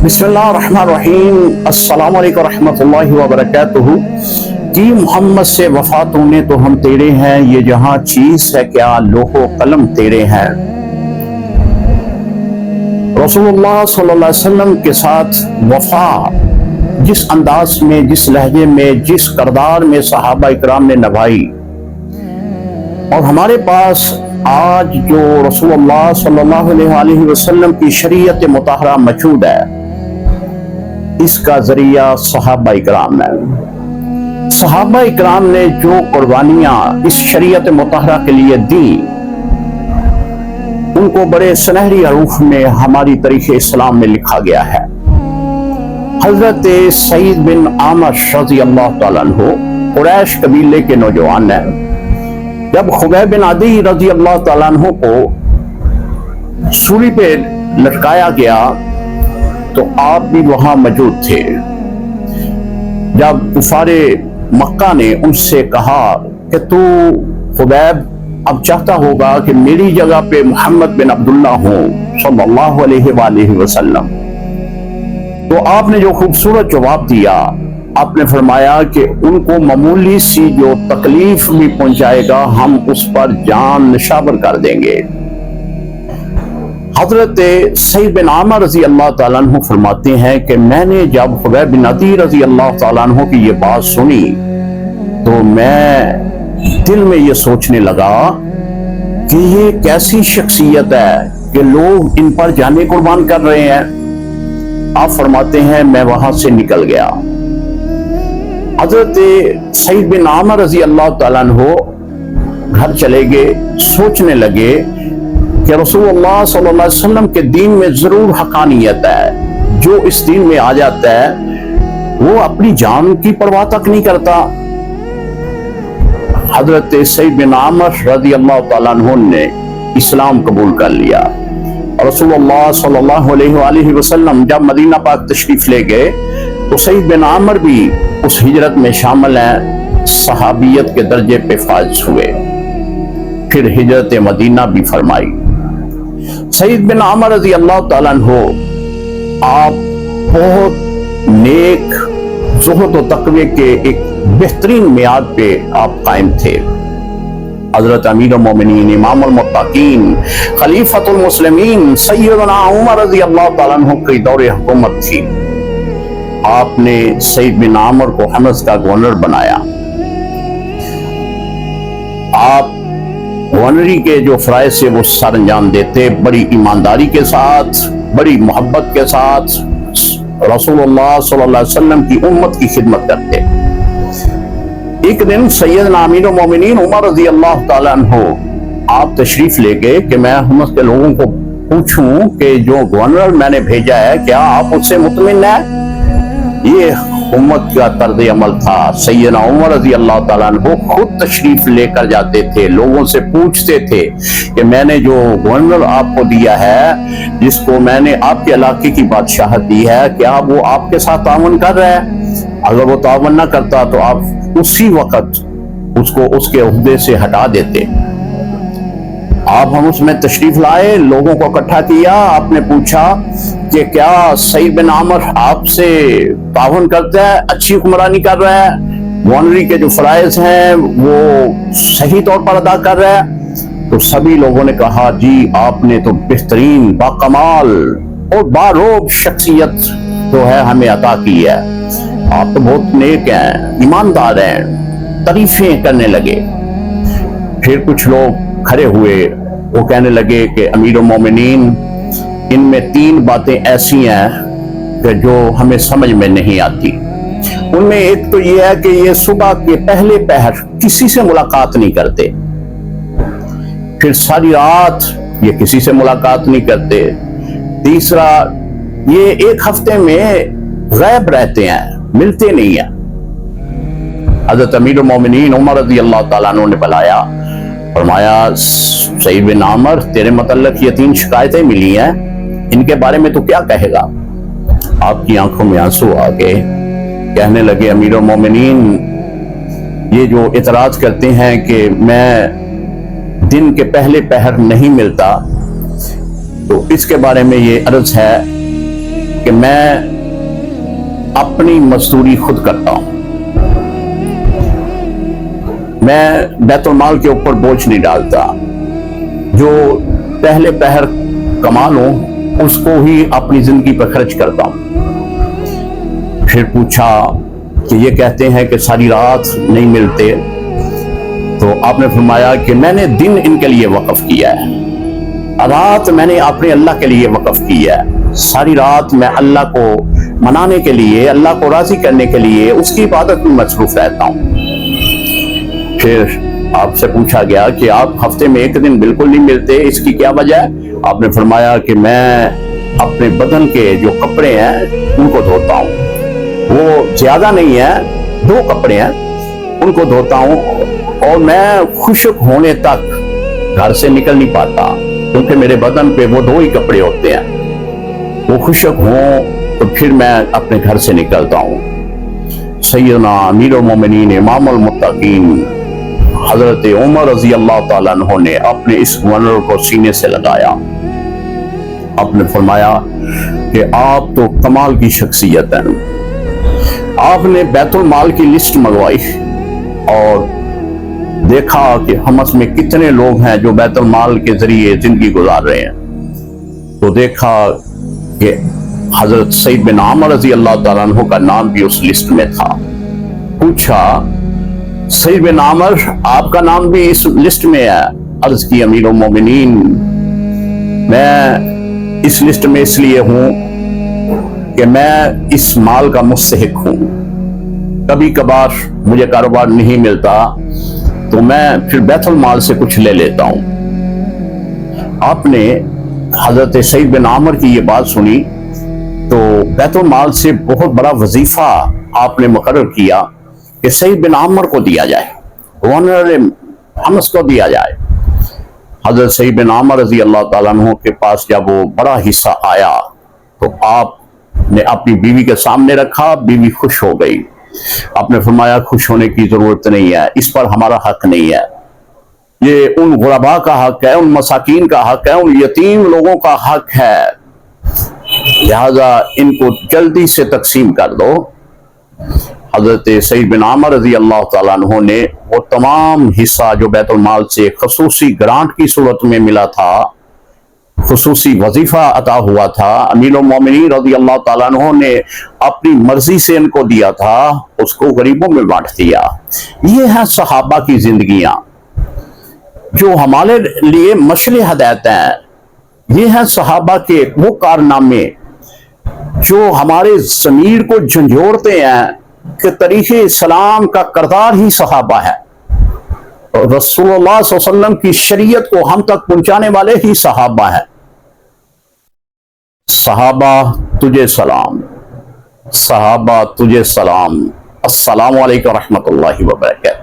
बिस्मिल्लाहिर्रहमानिर्रहीम। अस्सलाम वालेकुम रहमतुल्लाहि व बरकातुहू। कि मोहम्मद से वफा तूने तो हम तेरे हैं, ये जहां चीज है क्या लोहो कलम तेरे हैं। रसूलुल्लाह सल्लल्लाहु अलैहि वसल्लम के साथ वफा जिस अंदाज में, जिस लहजे में, जिस किरदार में सहाबा इकराम ने निभाई, और हमारे पास आज जो रसूलुल्लाह सल्लल्लाहु अलैहि वसल्लम की शरीयत मुतहरा मौजूद है, इसका जरिया सहाबा इकराम है। सहाबा इकराम ने जो कुर्बानियां इस शरीयत मुतहरा के लिए दी, उनको बड़े सुनहरी हरूफ में हमारी तारीख़ इस्लाम में लिखा गया है। हजरत सईद बिन आमर रज़ी अल्लाह तआला अन्हु कुरैश कबीले के नौजवान हैं। जब खुबैब बिन अदी रज़ी अल्लाह तआला अन्हु को सूली पे लटकाया गया तो आप भी वहां मौजूद थे। जब कुफारे मक्का ने उनसे कहा कि तू खुबैब अब चाहता होगा कि मेरी जगह पे मोहम्मद बिन अब्दुल्लाह हो सल्लल्लाहु अलैहि वसल्लम, तो आपने जो खूबसूरत जवाब दिया, आपने फरमाया कि उनको मामूली सी जो तकलीफ भी पहुंचाएगा हम उस पर जान निशावर कर देंगे। हजरत सईद बिन आमर रजी अल्लाह तआला अन्हु फरमाते हैं कि मैंने जब खुबैब बिन अदी रजी अल्लाह तआला अन्हु की ये बात सुनी तो मैं दिल में ये सोचने लगा कि ये कैसी शख्सियत है कि लोग इन पर जाने कुर्बान कर रहे हैं। आप फरमाते हैं मैं वहां से निकल गया। हजरत सईद बिन आमर रजी अल्लाह तआला अन्हु घर चले गए, सोचने लगे कि रसूलुल्लाह सल्लल्लाहु अलैहि वसल्लम के दीन में जरूर हकानियत है। जो इस दीन में आ जाता है वो अपनी जान की परवाह तक नहीं करता। हजरत सईद बिन आमर रज़ी अल्लाह तआला अन्हु ने इस्लाम कबूल कर लिया। रसूलुल्लाह सल्लल्लाहु अलैहि वसल्लम जब मदीना पाक तशरीफ ले गए तो सईद बिन आमर भी उस हिजरत में शामिल हैं, सहाबियत के दर्जे पे फाइज हुए। फिर हिजरत मदीना भी फरमाई। सईद बिन आमर रज़ी अल्लाह तआला अन्हु आप बहुत नेक, ज़ुहद और तक़वे के एक बेहतरीन मियाद पे आप कायम थे। हज़रत अमीरुल मोमिनीन, इमामुल मुत्तकीन, खलीफतुल मुस्लिमीन सय्यदना उमर रज़ी अल्लाह तआला अन्हु की दौरे हुकूमत थी। आपने सईद बिन आमर को हमस का गवर्नर बनाया। आप गवर्नरी के जो फराइज़ से वो सर अंजाम देते, बड़ी ईमानदारी के साथ, बड़ी मोहब्बत के साथ रसूलुल्लाह सल्लल्लाहु अलैहि वसल्लम की उम्मत की खिदमत करते। एक दिन सैयदना अमीरुल मोमिनीन उमर रज़ी अल्लाह तआला अन्हु आप तशरीफ ले गए कि मैं हमस के लोगों को पूछूं कि जो गवर्नर मैंने भेजा है क्या आप उससे मुतमिन है। ये उम्मत का तर्ज अमल था। सैयदना उमर रज़ी अल्लाह तआला अन्हु खुद तशरीफ लेकर जाते थे, लोगों से पूछते थे कि मैंने जो गवर्नर आपको दिया है, जिसको मैंने आपके इलाके की बादशाहत दी है, क्या वो आपके साथ तावन कर रहा है। अगर वो तावन ना करता तो आप उसी वक्त उसको उसके ओहदे से हटा देते। आप हम उसमें तशरीफ लाए, लोगों को इकट्ठा किया, आपने पूछा कि क्या सईद बिन आमर आपसे तावन करता है, अच्छी हुक्मरानी कर रहा है, गवर्नरी के जो फराइज हैं वो सही तौर पर अदा कर रहा है। तो सभी लोगों ने कहा जी आपने तो बेहतरीन, बाकमाल और बारोब शख्सियत जो है हमें अता की है। आप तो बहुत नेक हैं, ईमानदार हैं। तारीफें करने लगे। फिर कुछ लोग खड़े हुए, वो कहने लगे कि अमीरुल मोमिनीन, इनमें 3 बातें ऐसी हैं कि जो हमें समझ में नहीं आती। उनमें एक तो ये है कि ये सुबह के पहले पहर किसी से मुलाकात नहीं करते, फिर सारी रात ये किसी से मुलाकात नहीं करते। तीसरा, ये 1 हफ्ते में गैब रहते हैं, मिलते नहीं है। हजरत अमीरुल मोमिनीन उमर रज़ी अल्लाह तआला अन्हु ने बुलाया, फरमाया सईद बिन आमर तेरे मतलब ये 3 शिकायतें मिली हैं, इनके बारे में तो क्या कहेगा। आपकी आंखों में आंसू आ गए। कहने लगे अमीरुल मोमिनीन, ये जो इतराज करते हैं कि मैं दिन के पहले पहर नहीं मिलता, तो इसके बारे में ये अर्ज है کہ میں اپنی مزدوری خود کرتا ہوں، میں بیت المال کے اوپر بوجھ نہیں ڈالتا، جو پہلے پہر کما لوں اس کو ہی اپنی زندگی پر خرچ کرتا ہوں۔ پھر پوچھا کہ یہ کہتے ہیں کہ ساری رات نہیں ملتے، تو آپ نے فرمایا کہ میں نے دن ان کے لیے وقف کیا ہے، رات میں نے اپنے اللہ کے لیے وقف کی ہے، ساری رات میں اللہ کو منانے کے لیے، اللہ کو راضی کرنے کے لیے اس کی عبادت میں مصروف رہتا ہوں۔ پھر آپ سے پوچھا گیا کہ آپ ہفتے میں ایک دن بالکل نہیں ملتے، اس کی کیا وجہ ہے؟ آپ نے فرمایا کہ میں اپنے بدن کے جو کپڑے ہیں ان کو دھوتا ہوں، وہ زیادہ نہیں ہے، 2 کپڑے ہیں، ان کو دھوتا ہوں، اور میں خشک ہونے تک گھر سے نکل نہیں پاتا، کیونکہ میرے بدن پہ وہ 2 ہی کپڑے ہوتے ہیں، وہ خشک ہوں تو پھر میں اپنے گھر سے نکلتا ہوں۔ سیدنا امیر المومنین امام المتقین حضرت عمر رضی اللہ تعالیٰ عنہ نے اپنے اس گورنر کو سینے سے لگایا، آپ نے فرمایا کہ آپ تو کمال کی شخصیت ہیں۔ آپ نے بیت المال کی لسٹ منگوائی اور دیکھا کہ ہمس میں کتنے لوگ ہیں جو بیت المال کے ذریعے زندگی گزار رہے ہیں، تو دیکھا کہ حضرت سعید بن عامر رضی اللہ تعالیٰ عنہ کا نام بھی اس لسٹ میں تھا۔ پوچھا سعید بن عامر آپ کا نام بھی اس لسٹ میں ہے؟ عرض کی امیر المومنین میں اس لسٹ میں اس لیے ہوں کہ میں اس مال کا مستحق ہوں، کبھی کبھار مجھے کاروبار نہیں ملتا تو میں پھر بیت المال سے کچھ لے لیتا ہوں۔ آپ نے حضرت سعید بن عامر کی یہ بات سنی تو بیت المال سے بہت بڑا وظیفہ آپ نے مقرر کیا کہ سعید بن عامر کو دیا جائے، گورنر حمص کو دیا جائے۔ حضرت سعید بن عامر رضی اللہ تعالیٰ عنہ کے پاس جب وہ بڑا حصہ آیا تو آپ نے اپنی بیوی کے سامنے رکھا، بیوی خوش ہو گئی۔ آپ نے فرمایا خوش ہونے کی ضرورت نہیں ہے، اس پر ہمارا حق نہیں ہے، یہ ان غرباء کا حق ہے، ان مساکین کا حق ہے، ان یتیم لوگوں کا حق ہے، لہذا ان کو جلدی سے تقسیم کر دو۔ حضرت سعید بن عامر رضی اللہ تعالیٰ عنہ نے وہ تمام حصہ جو بیت المال سے خصوصی گرانٹ کی صورت میں ملا تھا، خصوصی وظیفہ عطا ہوا تھا، امیر المومنین رضی اللہ تعالیٰ عنہ نے اپنی مرضی سے ان کو دیا تھا، اس کو غریبوں میں بانٹ دیا۔ یہ ہیں صحابہ کی زندگیاں جو ہمارے لیے مشعل ہدایت ہیں، یہ ہیں صحابہ کے وہ کارنامے جو ہمارے ضمیر کو جھنجھوڑتے ہیں کہ تاریخ اسلام کا کردار ہی صحابہ ہے، رسول اللہ صلی اللہ علیہ وسلم کی شریعت کو ہم تک پہنچانے والے ہی صحابہ ہیں۔ صحابہ تجھے سلام، صحابہ تجھے سلام، السلام علیکم ورحمۃ اللہ وبرکاتہ۔